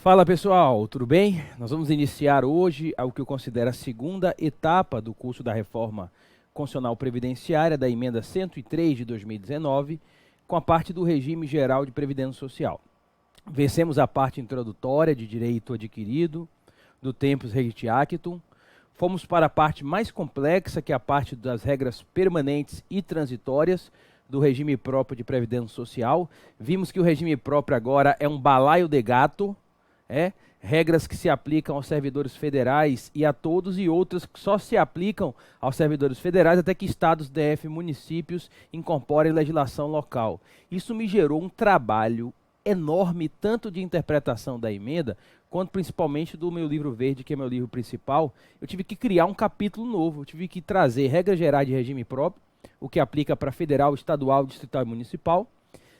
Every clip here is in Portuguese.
Fala pessoal, tudo bem? Nós vamos iniciar hoje o que eu considero a segunda etapa do curso da Reforma Constitucional Previdenciária da Emenda 103 de 2019, com a parte do regime geral de previdência social. Vencemos a parte introdutória de direito adquirido, do tempus regit actum, fomos para a parte mais complexa, que é a parte das regras permanentes e transitórias do regime próprio de previdência social. Vimos que o regime próprio agora é um balaio de gato, regras que se aplicam aos servidores federais e a todos, e outras que só se aplicam aos servidores federais até que estados, DF e municípios incorporem legislação local. Isso me gerou um trabalho enorme, tanto de interpretação da emenda, quanto principalmente do meu livro verde, que é meu livro principal. Eu tive que criar um capítulo novo, eu tive que trazer regras gerais de regime próprio, o que aplica para federal, estadual, distrital e municipal.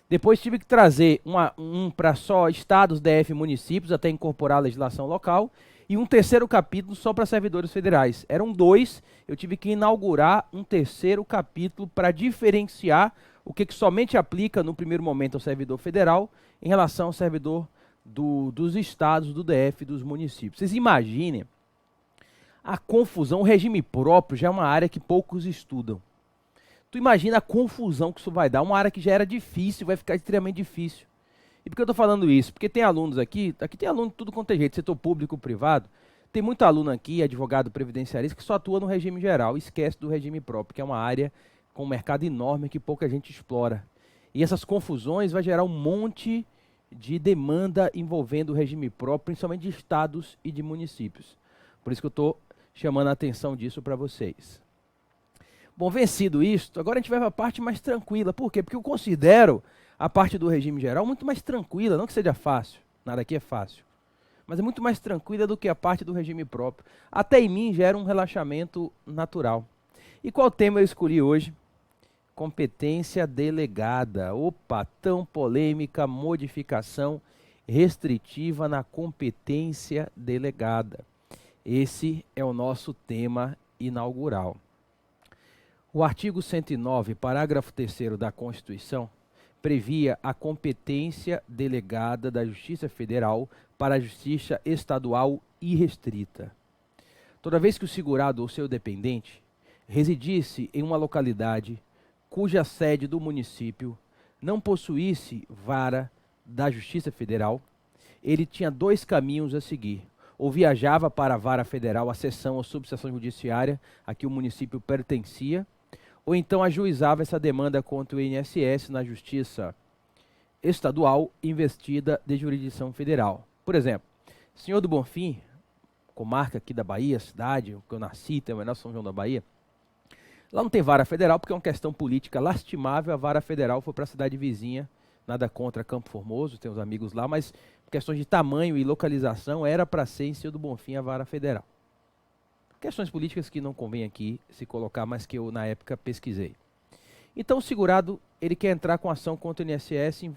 Depois tive que trazer um para só estados, DF e municípios, até incorporar a legislação local, e um terceiro capítulo só para servidores federais. Eram dois, eu tive que inaugurar um terceiro capítulo para diferenciar o que somente aplica no primeiro momento ao servidor federal em relação ao servidor dos estados, do DF e dos municípios. Vocês imaginem a confusão. O regime próprio já é uma área que poucos estudam. Tu imagina a confusão que isso vai dar. Uma área que já era difícil, vai ficar extremamente difícil. E por que eu estou falando isso? Porque tem alunos aqui tem aluno de tudo quanto é jeito, setor público, privado. Tem muito aluno aqui, advogado previdenciarista, que só atua no regime geral, esquece do regime próprio, que é uma área com um mercado enorme que pouca gente explora. E essas confusões vai gerar um monte de demanda envolvendo o regime próprio, principalmente de estados e de municípios. Por isso que eu estou chamando a atenção disso para vocês. Bom, vencido isto, agora a gente vai para a parte mais tranquila. Por quê? Porque eu considero a parte do regime geral muito mais tranquila, não que seja fácil, nada aqui é fácil, mas é muito mais tranquila do que a parte do regime próprio. Até em mim gera um relaxamento natural. E qual tema eu escolhi hoje? Competência delegada. Opa, tão polêmica modificação restritiva na competência delegada. Esse é o nosso tema inaugural. O artigo 109, parágrafo 3º da Constituição, previa a competência delegada da Justiça Federal para a Justiça Estadual irrestrita. Toda vez que o segurado ou seu dependente residisse em uma localidade cuja sede do município não possuísse vara da Justiça Federal, ele tinha dois caminhos a seguir. Ou viajava para a vara federal, a seção ou subseção judiciária a que o município pertencia, ou então ajuizava essa demanda contra o INSS na Justiça Estadual investida de jurisdição federal. Por exemplo, Senhor do Bonfim, comarca aqui da Bahia, cidade que eu nasci, tem o menor São João da Bahia, lá não tem vara federal porque é uma questão política lastimável. A vara federal foi para a cidade vizinha, nada contra Campo Formoso, tem uns amigos lá, mas por questões de tamanho e localização era para ser em Senhor do Bonfim a vara federal. Questões políticas que não convém aqui se colocar, mas que eu na época pesquisei. Então o segurado, ele quer entrar com ação contra o INSS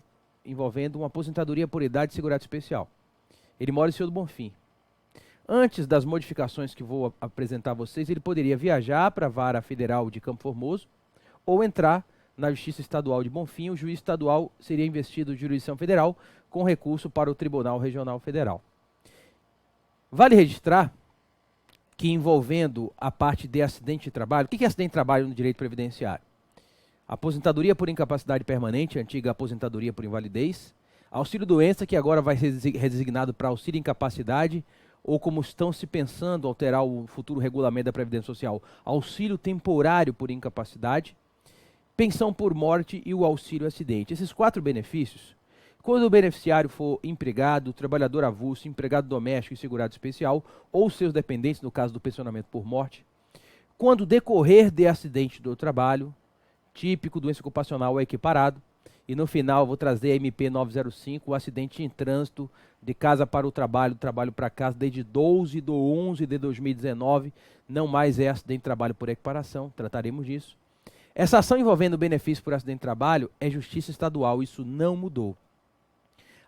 envolvendo uma aposentadoria por idade de segurado especial. Ele mora em Senhor do Bonfim. Antes das modificações que vou apresentar a vocês, ele poderia viajar para a vara federal de Campo Formoso ou entrar na Justiça Estadual de Bonfim. O juiz estadual seria investido de jurisdição federal com recurso para o Tribunal Regional Federal. Vale registrar que, envolvendo a parte de acidente de trabalho, o que é acidente de trabalho no direito previdenciário? Aposentadoria por incapacidade permanente, antiga aposentadoria por invalidez, auxílio-doença, que agora vai ser redesignado para auxílio-incapacidade, ou como estão se pensando alterar o futuro regulamento da Previdência Social, auxílio temporário por incapacidade, pensão por morte e o auxílio-acidente. Esses 4 benefícios, quando o beneficiário for empregado, trabalhador avulso, empregado doméstico e segurado especial, ou seus dependentes, no caso do pensionamento por morte, quando decorrer de acidente do trabalho, típico, doença ocupacional ou equiparado, e no final vou trazer a MP 905, o acidente em trânsito de casa para o trabalho, trabalho para casa, desde 12 de 11 de 2019, não mais é acidente de trabalho por equiparação, trataremos disso. Essa ação envolvendo benefício por acidente de trabalho é justiça estadual, isso não mudou.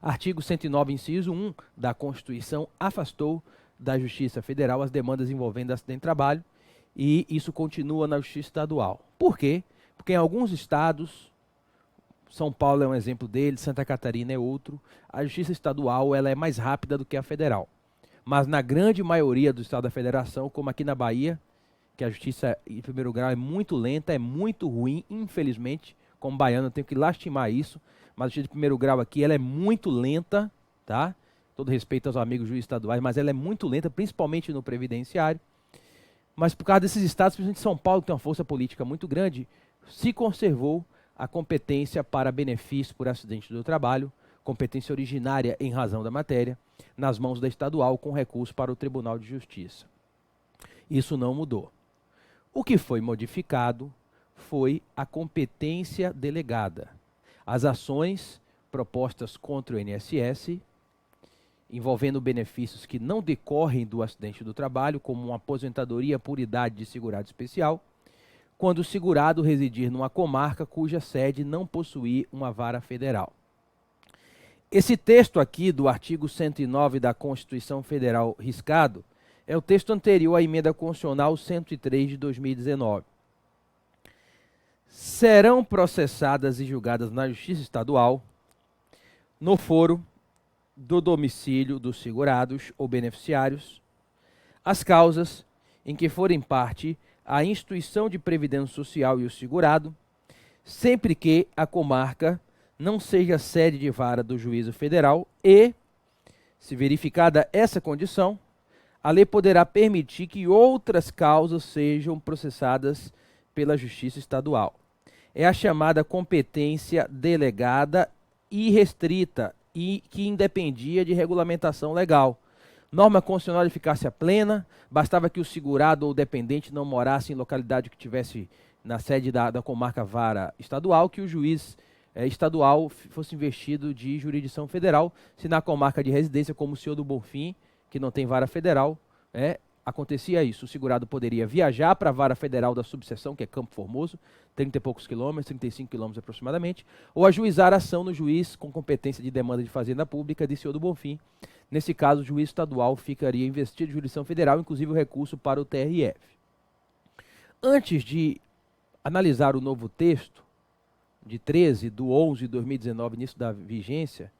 Artigo 109, inciso 1 da Constituição afastou da Justiça Federal as demandas envolvendo acidente de trabalho e isso continua na Justiça Estadual. Por quê? Porque em alguns estados, São Paulo é um exemplo dele, Santa Catarina é outro. A justiça estadual ela é mais rápida do que a federal. Mas na grande maioria do estado da federação, como aqui na Bahia, que a justiça em primeiro grau é muito lenta, é muito ruim, infelizmente, como baiano eu tenho que lastimar isso, mas a justiça de primeiro grau aqui ela é muito lenta, tá? Todo respeito aos amigos juízes estaduais, mas ela é muito lenta, principalmente no previdenciário. Mas por causa desses estados, principalmente São Paulo, que tem uma força política muito grande, se conservou a competência para benefício por acidente do trabalho, competência originária em razão da matéria, nas mãos da estadual com recurso para o Tribunal de Justiça. Isso não mudou. O que foi modificado foi a competência delegada. As ações propostas contra o INSS, envolvendo benefícios que não decorrem do acidente do trabalho, como uma aposentadoria por idade de segurado especial, quando o segurado residir numa comarca cuja sede não possuir uma vara federal. Esse texto aqui do artigo 109 da Constituição Federal riscado é o texto anterior à emenda constitucional 103 de 2019. Serão processadas e julgadas na Justiça Estadual, no foro do domicílio dos segurados ou beneficiários, as causas em que forem parte a instituição de previdência social e o segurado, sempre que a comarca não seja sede de vara do juízo federal e, se verificada essa condição, a lei poderá permitir que outras causas sejam processadas pela Justiça Estadual. É a chamada competência delegada e restrita e que independia de regulamentação legal. Norma constitucional de eficácia plena, bastava que o segurado ou dependente não morasse em localidade que tivesse na sede da comarca vara estadual, que o juiz estadual fosse investido de jurisdição federal, se na comarca de residência, como o senhor do Bonfim, que não tem vara federal, acontecia isso. O segurado poderia viajar para a vara federal da subseção, que é Campo Formoso, 30 e poucos quilômetros, 35 quilômetros aproximadamente, ou ajuizar a ação no juiz com competência de demanda de fazenda pública de senhor do Bonfim. Nesse caso, o juiz estadual ficaria investido de jurisdição federal, inclusive o recurso para o TRF. Antes de analisar o novo texto, de 13/11 de 2019, início da vigência,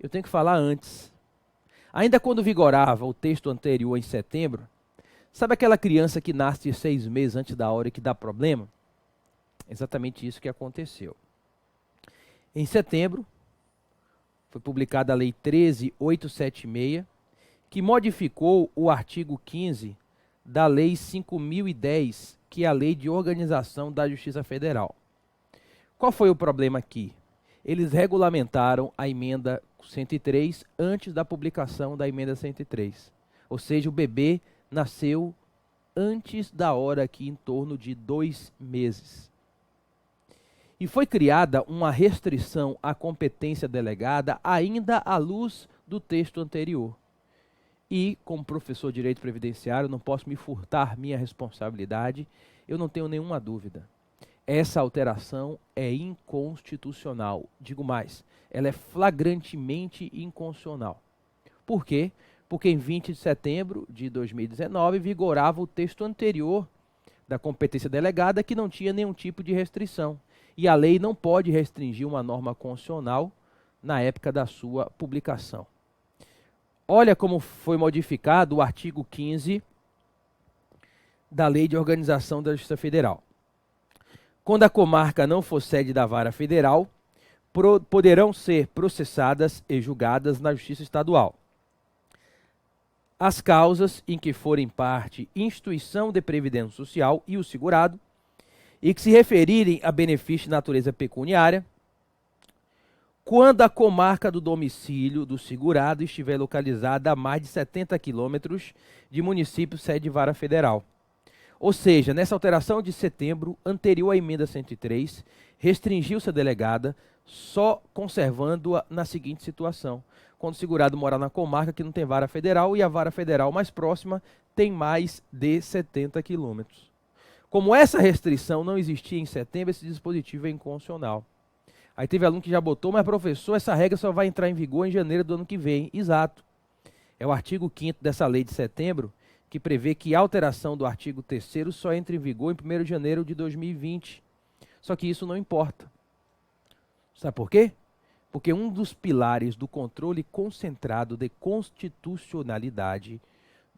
eu tenho que falar antes. Ainda quando vigorava o texto anterior em setembro, sabe aquela criança que nasce de 6 meses antes da hora e que dá problema? Exatamente isso que aconteceu. Em setembro, foi publicada a Lei 13.876, que modificou o artigo 15 da Lei 5.010, que é a Lei de Organização da Justiça Federal. Qual foi o problema aqui? Eles regulamentaram a emenda 103 antes da publicação da emenda 103. Ou seja, o bebê nasceu antes da hora aqui, em torno de 2 meses. E foi criada uma restrição à competência delegada ainda à luz do texto anterior. E, como professor de direito previdenciário, não posso me furtar minha responsabilidade, eu não tenho nenhuma dúvida. Essa alteração é inconstitucional. Digo mais, ela é flagrantemente inconstitucional. Por quê? Porque em 20 de setembro de 2019 vigorava o texto anterior da competência delegada que não tinha nenhum tipo de restrição. E a lei não pode restringir uma norma constitucional na época da sua publicação. Olha como foi modificado o artigo 15 da Lei de Organização da Justiça Federal. Quando a comarca não for sede da vara federal, poderão ser processadas e julgadas na Justiça Estadual as causas em que forem parte instituição de previdência social e o segurado, e que se referirem a benefício de natureza pecuniária, quando a comarca do domicílio do segurado estiver localizada a mais de 70 quilômetros de município sede de vara federal. Ou seja, nessa alteração de setembro, anterior à emenda 103, restringiu-se a delegada, só conservando-a na seguinte situação: quando o segurado morar na comarca que não tem vara federal e a vara federal mais próxima tem mais de 70 quilômetros. Como essa restrição não existia em setembro, esse dispositivo é inconstitucional. Aí teve aluno que já botou, mas professor, essa regra só vai entrar em vigor em janeiro do ano que vem. Exato. É o artigo 5º dessa lei de setembro, que prevê que a alteração do artigo 3º só entra em vigor em 1º de janeiro de 2020. Só que isso não importa. Sabe por quê? Porque um dos pilares do controle concentrado de constitucionalidade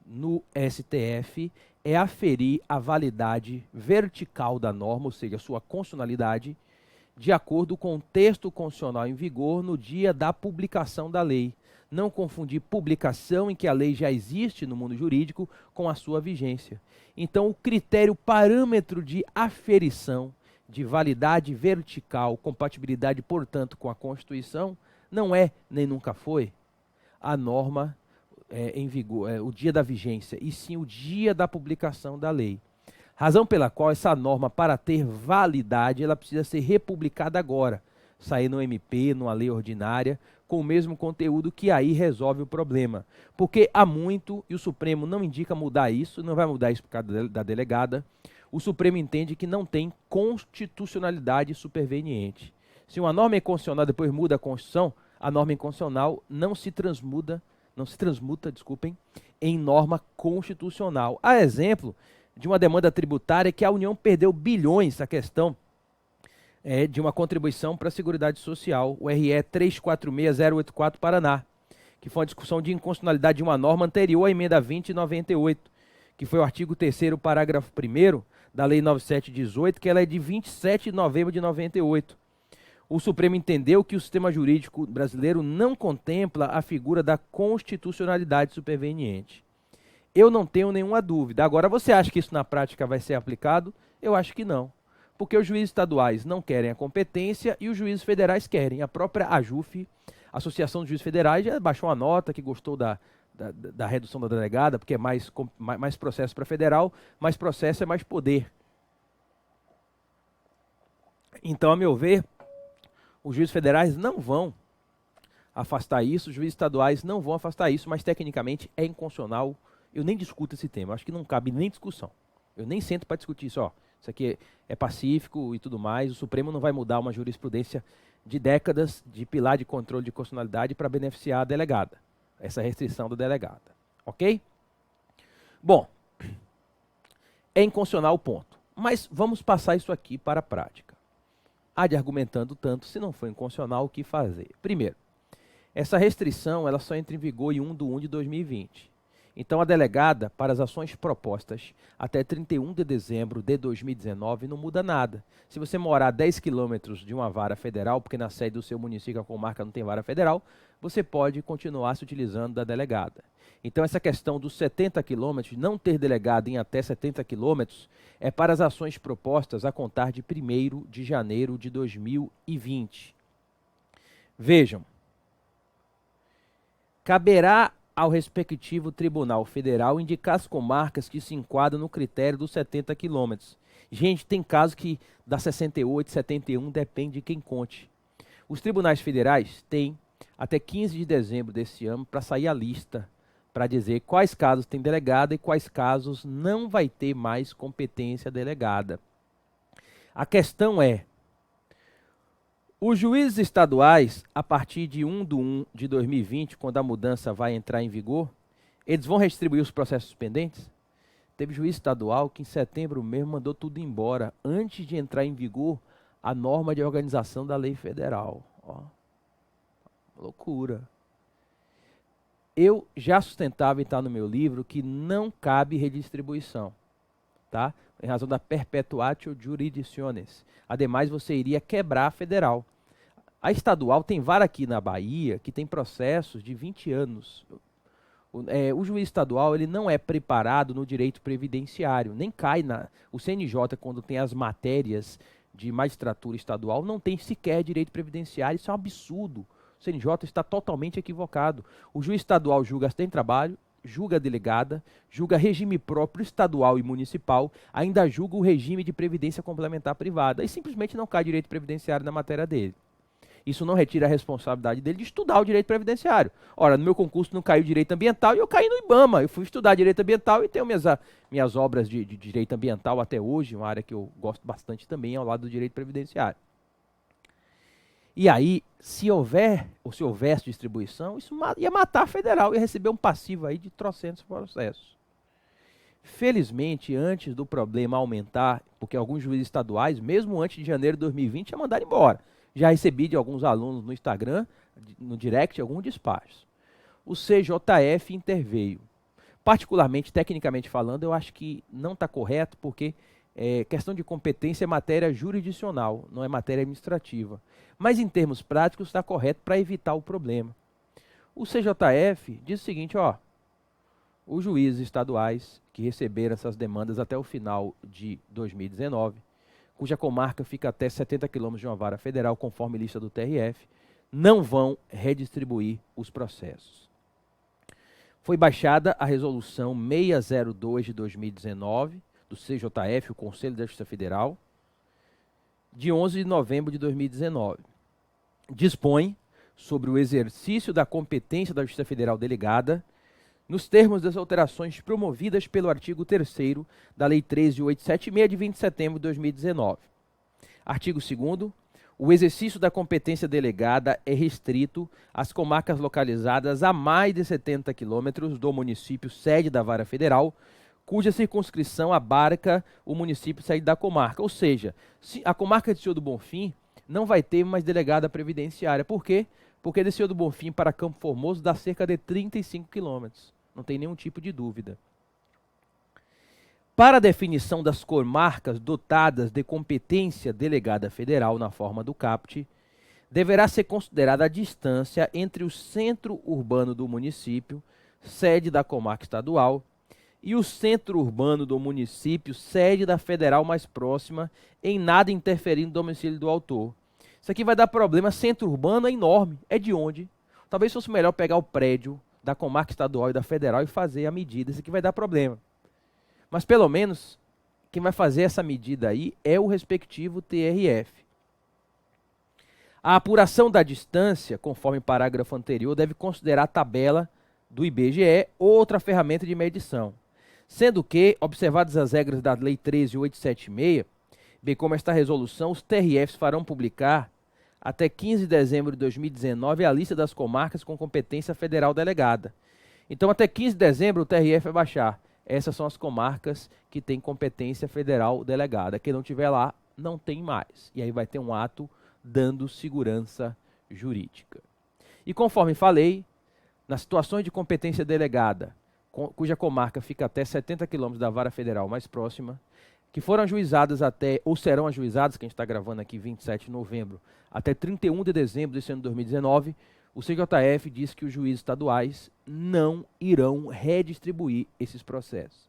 no STF é aferir a validade vertical da norma, ou seja, sua constitucionalidade, de acordo com o texto constitucional em vigor no dia da publicação da lei. Não confundir publicação em que a lei já existe no mundo jurídico com a sua vigência. Então, o critério parâmetro de aferição de validade vertical, compatibilidade, portanto, com a Constituição, não é, nem nunca foi, a norma em vigor, o dia da vigência, e sim o dia da publicação da lei. Razão pela qual essa norma, para ter validade, ela precisa ser republicada agora, sair no MP, numa lei ordinária, com o mesmo conteúdo, que aí resolve o problema. Porque há muito, e o Supremo não indica mudar isso, não vai mudar isso por causa da delegada, o Supremo entende que não tem constitucionalidade superveniente. Se uma norma é inconstitucional depois muda a Constituição, a norma inconstitucional não se transmuta, em norma constitucional. A exemplo de uma demanda tributária que a União perdeu bilhões, a questão de uma contribuição para a Seguridade Social, o RE 346084 Paraná, que foi uma discussão de inconstitucionalidade de uma norma anterior à emenda 2098, que foi o artigo 3º, parágrafo 1º da Lei 9718, que ela é de 27 de novembro de 98. O Supremo entendeu que o sistema jurídico brasileiro não contempla a figura da constitucionalidade superveniente. Eu não tenho nenhuma dúvida. Agora, você acha que isso na prática vai ser aplicado? Eu acho que não. Porque os juízes estaduais não querem a competência e os juízes federais querem. A própria AJUF, Associação dos Juízes Federais, já baixou uma nota que gostou da redução da delegada, porque é mais processo para federal, mais processo é mais poder. Então, a meu ver, os juízes federais não vão afastar isso, os juízes estaduais não vão afastar isso, mas tecnicamente é inconstitucional. Eu nem discuto esse tema, acho que não cabe nem discussão. Eu nem sento para discutir isso. Isso aqui é pacífico e tudo mais, o Supremo não vai mudar uma jurisprudência de décadas de pilar de controle de constitucionalidade para beneficiar a delegada. Essa restrição da delegada. Ok? Bom, é inconstitucional o ponto. Mas vamos passar isso aqui para a prática. Há de argumentando tanto, se não for inconstitucional, o que fazer? Primeiro, essa restrição ela só entra em vigor em 1 de 2020. Então, a delegada, para as ações propostas até 31 de dezembro de 2019, não muda nada. Se você morar a 10 quilômetros de uma vara federal, porque na sede do seu município, a comarca não tem vara federal, você pode continuar se utilizando da delegada. Então, essa questão dos 70 quilômetros, não ter delegado em até 70 quilômetros, é para as ações propostas a contar de 1º de janeiro de 2020. Vejam, caberá ao respectivo Tribunal Federal indicar as comarcas que se enquadram no critério dos 70 quilômetros. Gente, tem casos que dá 68, 71, depende de quem conte. Os tribunais federais têm até 15 de dezembro desse ano para sair a lista, para dizer quais casos tem delegada e quais casos não vai ter mais competência delegada. A questão é, os juízes estaduais, a partir de 1 de 2020, quando a mudança vai entrar em vigor, eles vão redistribuir os processos pendentes? Teve juiz estadual que em setembro mesmo mandou tudo embora, antes de entrar em vigor a norma de organização da lei federal. Loucura. Eu já sustentava, e está no meu livro, que não cabe redistribuição, tá? Em razão da perpetuatio jurisdictionis. Ademais, você iria quebrar a federal. A estadual tem vara aqui na Bahia que tem processos de 20 anos. O juiz estadual ele não é preparado no direito previdenciário, nem cai o CNJ, quando tem as matérias de magistratura estadual, não tem sequer direito previdenciário, isso é um absurdo. O CNJ está totalmente equivocado. O juiz estadual julga acidente de trabalho, julga a delegada, julga regime próprio estadual e municipal, ainda julga o regime de previdência complementar privada e simplesmente não cai direito previdenciário na matéria dele. Isso não retira a responsabilidade dele de estudar o direito previdenciário. Ora, no meu concurso não caiu direito ambiental e eu caí no IBAMA. Eu fui estudar direito ambiental e tenho minhas obras de direito ambiental até hoje, uma área que eu gosto bastante também, ao lado do direito previdenciário. E aí, se houvesse distribuição, isso ia matar a federal, ia receber um passivo aí de trocentos processos. Felizmente, antes do problema aumentar, porque alguns juízes estaduais, mesmo antes de janeiro de 2020, já mandaram embora. Já recebi de alguns alunos no Instagram, no direct, alguns despachos. O CJF interveio. Particularmente, tecnicamente falando, eu acho que não está correto, porque questão de competência é matéria jurisdicional, não é matéria administrativa. Mas, em termos práticos, está correto para evitar o problema. O CJF diz o seguinte, ó, os juízes estaduais que receberam essas demandas até o final de 2019, cuja comarca fica até 70 quilômetros de uma vara federal, conforme lista do TRF, não vão redistribuir os processos. Foi baixada a resolução 602 de 2019, do CJF, o Conselho da Justiça Federal, de 11 de novembro de 2019. Dispõe sobre o exercício da competência da Justiça Federal delegada, nos termos das alterações promovidas pelo artigo 3º da Lei 13.876, de 20 de setembro de 2019. Artigo 2º. O exercício da competência delegada é restrito às comarcas localizadas a mais de 70 quilômetros do município sede da vara federal, cuja circunscrição abarca o município sede da comarca. Ou seja, a comarca de Senhor do Bonfim não vai ter mais delegada previdenciária. Por quê? Porque de Senhor do Bonfim para Campo Formoso dá cerca de 35 quilômetros. Não tem nenhum tipo de dúvida. Para a definição das comarcas dotadas de competência delegada federal na forma do CAPT, deverá ser considerada a distância entre o centro urbano do município, sede da comarca estadual, e o centro urbano do município, sede da federal mais próxima, em nada interferindo no domicílio do autor. Isso aqui vai dar problema. Centro urbano é enorme. É de onde? Talvez fosse melhor pegar o prédio da comarca estadual e da federal e fazer a medida. Isso aqui vai dar problema. Mas, pelo menos, quem vai fazer essa medida aí é o respectivo TRF. A apuração da distância, conforme o parágrafo anterior, deve considerar a tabela do IBGE ou outra ferramenta de medição. Sendo que, observadas as regras da Lei 13.876, bem como esta resolução, os TRFs farão publicar, até 15 de dezembro de 2019, a lista das comarcas com competência federal delegada. Então, até 15 de dezembro, o TRF vai baixar. Essas são as comarcas que têm competência federal delegada. Quem não tiver lá, não tem mais. E aí vai ter um ato dando segurança jurídica. E conforme falei, nas situações de competência delegada, cuja comarca fica até 70 quilômetros da vara federal mais próxima, que foram ajuizadas até, ou serão ajuizadas, que a gente está gravando aqui 27 de novembro, até 31 de dezembro desse ano de 2019, o CJF diz que os juízes estaduais não irão redistribuir esses processos.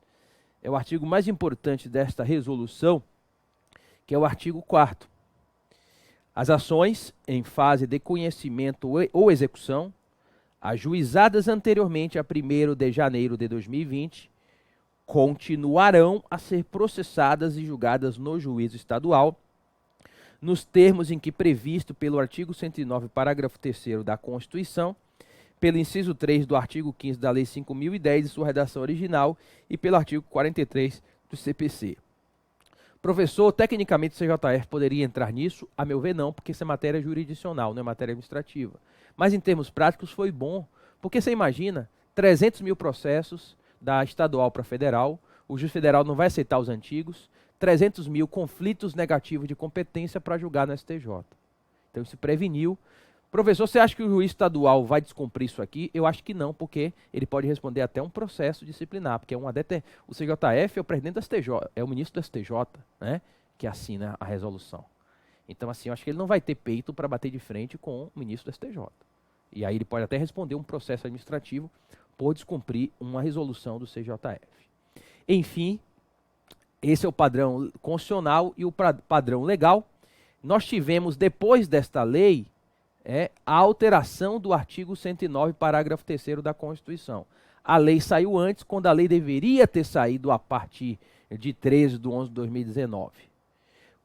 É o artigo mais importante desta resolução, que é o artigo 4º. As ações em fase de conhecimento ou execução, ajuizadas anteriormente a 1º de janeiro de 2020, continuarão a ser processadas e julgadas no juízo estadual, nos termos em que previsto pelo artigo 109, parágrafo 3º da Constituição, pelo inciso 3 do artigo 15 da Lei 5.010 de sua redação original e pelo artigo 43 do CPC. Professor, tecnicamente o CJF poderia entrar nisso? A meu ver não, porque isso é matéria jurisdicional, não é matéria administrativa. Mas em termos práticos foi bom, porque você imagina 300 mil processos da estadual para federal, o juiz federal não vai aceitar os antigos, 300 mil conflitos negativos de competência para julgar no STJ. Então isso preveniu. Professor, você acha que o juiz estadual vai descumprir isso aqui? Eu acho que não, porque ele pode responder até um processo disciplinar, porque o CJF é o presidente do STJ, é o ministro do STJ, né, que assina a resolução. Então, assim, eu acho que ele não vai ter peito para bater de frente com o ministro do STJ. E aí ele pode até responder um processo administrativo por descumprir uma resolução do CJF. Enfim, esse é o padrão constitucional e o padrão legal. Nós tivemos, depois desta lei, a alteração do artigo 109, parágrafo 3º da Constituição. A lei saiu antes, quando a lei deveria ter saído a partir de 13 de 11 de 2019.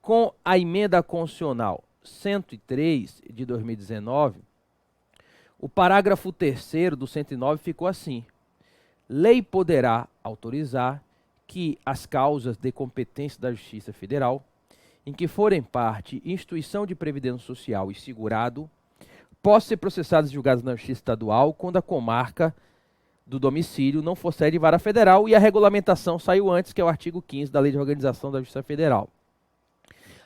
Com a emenda constitucional 103 de 2019, o parágrafo 3º do 109 ficou assim: lei poderá autorizar que as causas de competência da Justiça Federal, em que forem parte instituição de previdência social e segurado, possam ser processadas e julgadas na Justiça Estadual quando a comarca do domicílio não for sede de vara federal, e a regulamentação saiu antes, que é o artigo 15 da Lei de Organização da Justiça Federal.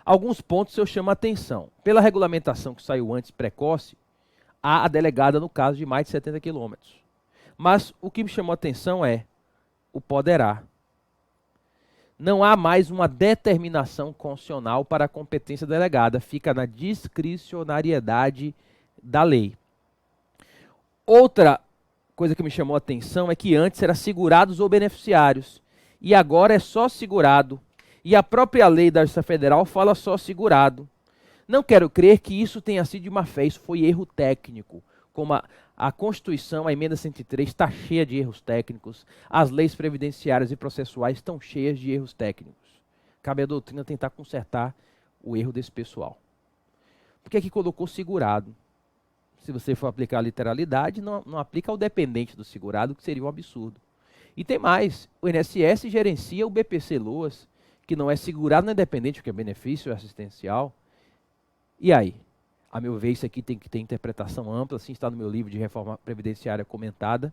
Alguns pontos eu chamo a atenção. Pela regulamentação que saiu antes, precoce, há a delegada no caso de mais de 70 quilômetros. Mas o que me chamou a atenção é o poderá. Não há mais uma determinação constitucional para a competência delegada, fica na discricionariedade da lei. Outra coisa que me chamou a atenção é que antes era segurados ou beneficiários, e agora é só segurado. E a própria lei da Justiça Federal fala só segurado. Não quero crer que isso tenha sido de má fé, isso foi erro técnico. Como a Constituição, a emenda 103, está cheia de erros técnicos, as leis previdenciárias e processuais estão cheias de erros técnicos. Cabe à doutrina tentar consertar o erro desse pessoal. Por que aqui colocou segurado? Se você for aplicar a literalidade, não aplica ao dependente do segurado, que seria um absurdo. E tem mais, o INSS gerencia o BPC Loas, que não é segurado nem dependente, porque é benefício assistencial. E aí? A meu ver, isso aqui tem que ter interpretação ampla, assim está no meu livro de reforma previdenciária comentada.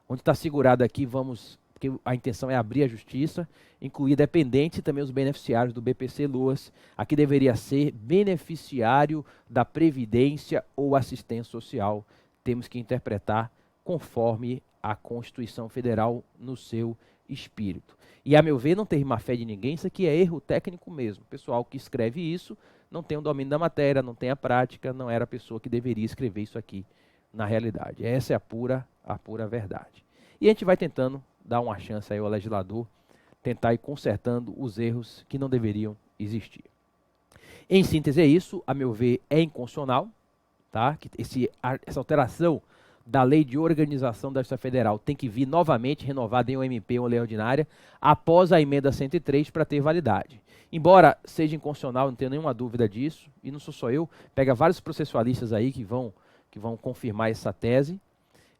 Onde está segurado aqui, porque a intenção é abrir a justiça, incluir dependentes e também os beneficiários do BPC Loas. Aqui deveria ser beneficiário da Previdência ou assistência social. Temos que interpretar conforme a Constituição Federal no seu espírito. E a meu ver, não tem má fé de ninguém, isso aqui é erro técnico mesmo. O pessoal que escreve isso não tem o domínio da matéria, não tem a prática, não era a pessoa que deveria escrever isso aqui na realidade. Essa é a pura verdade. E a gente vai tentando dar uma chance aí ao legislador, tentar ir consertando os erros que não deveriam existir. Em síntese é isso, a meu ver é inconstitucional, tá? Que essa alteração da Lei de Organização da Justiça Federal tem que vir novamente renovada em OMP ou lei ordinária após a emenda 103 para ter validade. Embora seja inconstitucional, não tenho nenhuma dúvida disso, e não sou só eu, pega vários processualistas aí que vão confirmar essa tese.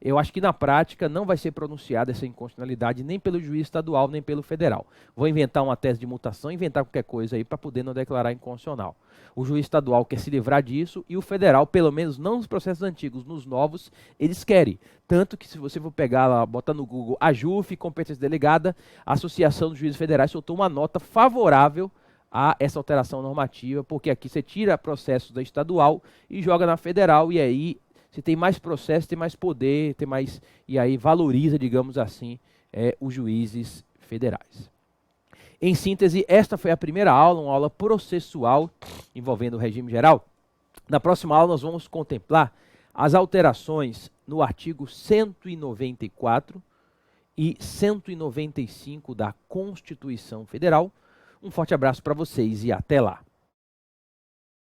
Eu acho que na prática não vai ser pronunciada essa inconstitucionalidade nem pelo juiz estadual, nem pelo federal. Vou inventar uma tese de mutação, inventar qualquer coisa aí para poder não declarar inconstitucional. O juiz estadual quer se livrar disso e o federal, pelo menos não nos processos antigos, nos novos, eles querem. Tanto que se você for pegar lá, botar no Google AJUF, competência delegada, a Associação dos Juízes Federais soltou uma nota favorável a essa alteração normativa, porque aqui você tira processos da estadual e joga na federal, e aí se tem mais processo, tem mais poder, tem mais, e aí valoriza, digamos assim, os juízes federais. Em síntese, esta foi a primeira aula, uma aula processual envolvendo o regime geral. Na próxima aula nós vamos contemplar as alterações no artigo 194 e 195 da Constituição Federal. Um forte abraço para vocês e até lá.